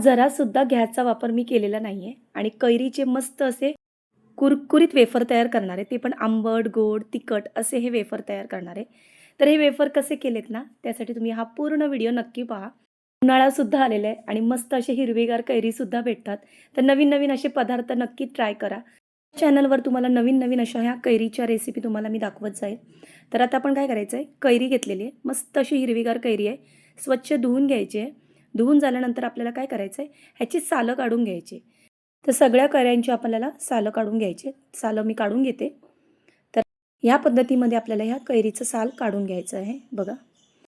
जरासुद्धा गॅसचा वापर मी केलेला नाही आहे आणि कैरीचे मस्त असे कुरकुरीत वेफर तयार करणार आहे. ते पण आंबट, गोड, तिखट असे हे वेफर तयार करणार आहे. तर हे वेफर कसे केलेत ना, त्यासाठी तुम्ही हा पूर्ण व्हिडिओ नक्की पहा. उन्हाळासुद्धा आलेला आहे आणि मस्त असे हिरवीगार कैरीसुद्धा भेटतात. तर नवीन-नवीन असे पदार्थ नक्की ट्राय करा. चॅनलवर तुम्हाला नवीन-नवीन अशा ह्या कैरीच्या रेसिपी तुम्हाला मी दाखवत जाईल. तर आता आपण काय करायचं आहे, कैरी घेतलेली आहे. मस्त अशी हिरवीगार कैरी आहे. स्वच्छ धुवून घ्यायची आहे. धुवून झाल्यानंतर आपल्याला काय करायचं आहे, ह्याची सालं काढून घ्यायची. तर सगळ्या कैऱ्यांची आपल्याला सालं काढून घ्यायची. सालं मी काढून घेते. तर ह्या पद्धतीमध्ये आपल्याला ह्या कैरीचं साल काढून घ्यायचं आहे. बघा.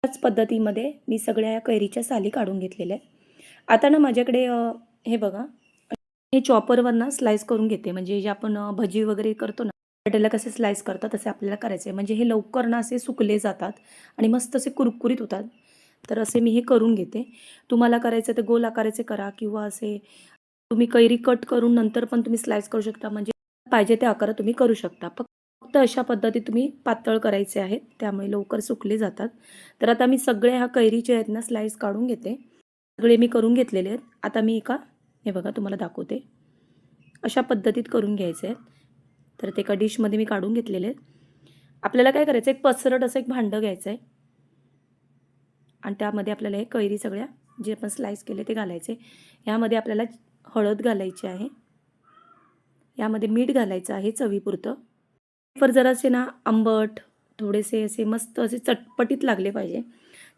त्याच पद्धतीमध्ये मी सगळ्या कैरीच्या साली काढून घेतलेल्या आहे. आता ना माझ्याकडे हे बघा, हे चॉपरवरनं स्लाईस करून घेते. म्हणजे जे आपण भजी वगैरे करतो ना, बटाट्याला कसे स्लाईस करतात तसे आपल्याला करायचे आहे. म्हणजे हे लवकर ना असे सुकले जातात आणि मस्त असे कुरकुरीत होतात. तर असे मी हे करून घेते. तुम्हाला करायचं तर गोल आकाराचे करा किंवा असे तुम्ही कैरी कट करून नंतर पण तुम्ही स्लाईस करू शकता. म्हणजे पाहिजे त्या आकारात तुम्ही करू शकता. फक्त अशा पद्धतीत तुम्ही पातळ करायचे आहेत. त्यामुळे लवकर सुकले जातात. तर आता मी सगळे ह्या कैरीचे आहेत ना स्लाईस काढून घेते. सगळे मी करून घेतलेले आहेत. आता मी एका हे बघा तुम्हाला दाखवते. अशा पद्धतीत करून घ्यायचे आहेत. तर ते एका डिशमध्ये मी काढून घेतलेले आहेत. आपल्याला काय करायचं, एक पसरट असं एक भांडं घ्यायचं आहे आणि त्यामध्ये आपल्याला हे कैरी सगळ्या जे आपण स्लाईस केले ते घालायचे. यामध्ये आपल्याला हळद घालायची आहे. यामध्ये मीठ घालायचं आहे चवीपुरतं. वेफर जरासे ना आंबट, थोडेसे असे मस्त असे चटपटीत लागले पाहिजे.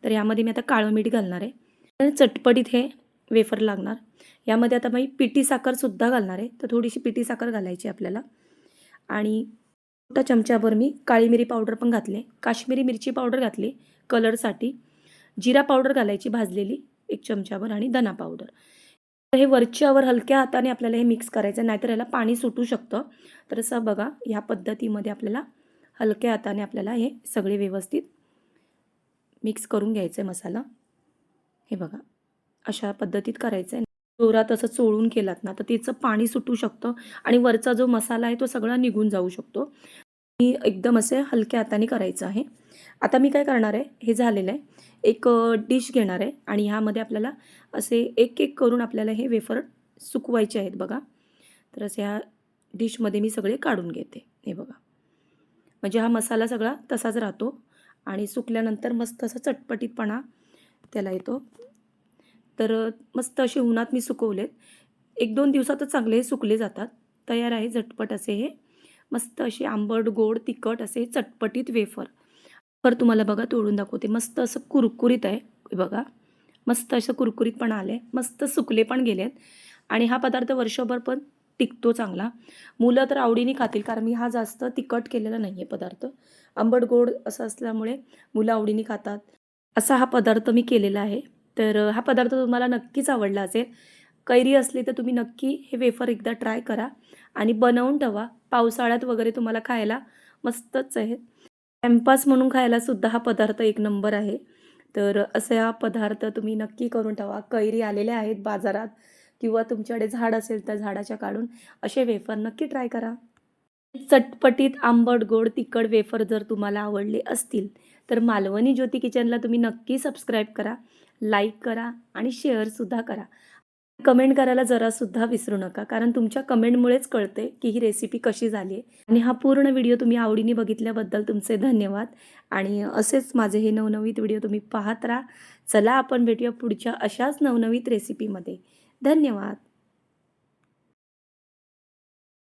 तर यामध्ये मी आता काळं मीठ घालणार आहे. तर चटपटीत हे वेफर लागणार. यामध्ये आता मी पिठी साखरसुद्धा घालणार आहे. तर थोडीशी पिठी साखर घालायची आपल्याला आणि मोठा चमचाभर मी काळी मिरी पावडर पण घातली. काश्मीरी मिरची पावडर घातली कलरसाठी. जिरा पावडर घालायची भाजलेली 1 चमचाभर आणि धना पावडर. तर हे वरच्यावर हलक्या हाताने आपल्याला हे मिक्स करायचं, नाहीतर ह्याला पाणी सुटू शकतं. तर असं बघा, ह्या पद्धतीमध्ये आपल्याला हलक्या हाताने आपल्याला हे सगळे व्यवस्थित मिक्स करून घ्यायचं आहे मसाला. हे बघा, अशा पद्धतीत करायचं आहे. जोरात असं चोळून केलात ना, तर त्याचं पाणी सुटू शकतं आणि वरचा जो मसाला आहे तो सगळा निघून जाऊ शकतो. मी एकदम असे हलक्या हाताने करायचं आहे. आता मी काय करणार आहे, हे झालेलं आहे. एक डिश घेणार आहे आणि ह्यामध्ये आपल्याला असे एक-एक करून आपल्याला हे वेफर सुकवायचे आहेत बघा. तर असे ह्या डिशमध्ये मी सगळे काढून घेते. हे बघा. म्हणजे हा मसाला सगळा तसाच राहतो आणि सुकल्यानंतर मस्त असा चटपटीतपणा त्याला येतो. तर मस्त असे उन्हात मी सुकवलेत. 1-2 दिवसातच चांगले हे सुकले जातात. तयार आहे झटपट असे हे मस्त असे आंबट, गोड, तिखट असे चटपटीत वेफर. तर तुम्हाला बघा तोडून दाखवते. मस्त असं कुरकुरीत आहे. हे बघा. मस्त असं कुरकुरीतपणा आले. मस्त सुकले पण गेलेत आणि हा पदार्थ वर्षभर पण टिकतो चांगला. मुलं तर आवडीने खातील कारण मी हा जास्त तिखट केलेला नाही आहे पदार्थ. आंबट, गोड असं असल्यामुळे मुलं आवडीने खातात. असा हा पदार्थ मी केलेला आहे. तर हा पदार्थ तुम्हाला नक्कीच आवडला असेल. कैरी असली तर तुम्ही नक्की हे वेफर एकदा ट्राय करा आणि बनवून ठेवा. पावसाळ्यात वगैरे तुम्हाला खायला मस्तच आहे. टाईमपास म्हणून खायला सुद्धा हा पदार्थ एक नंबर आहे. तर असे हा पदार्थ तुम्ही नक्की करून ठेवा. कैरी आलेल्या आहेत बाजारात किंवा तुमच्याकडे झाड असेल तर झाडाच्या काढून असे वेफर नक्की ट्राय करा. चटपटीत आंबट, गोड, तिखट वेफर जर तुम्हाला आवडले असतील, तर मालवणी ज्योती किचनला तुम्ही नक्की सबस्क्राईब करा, लाईक करा आणि शेअरसुद्धा करा. कमेंट करायला जरासुद्धा विसरू नका, कारण तुमच्या कमेंटमुळेच कळते की ही रेसिपी कशी झाली आहे. आणि हा पूर्ण व्हिडिओ तुम्ही आवडीने बघितल्याबद्दल तुमचे धन्यवाद. आणि असेच माझे हे नवनवीन व्हिडिओ तुम्ही पाहत राहा. चला आपण भेटूया पुढच्या अशाच नवनवीन रेसिपीमध्ये. धन्यवाद.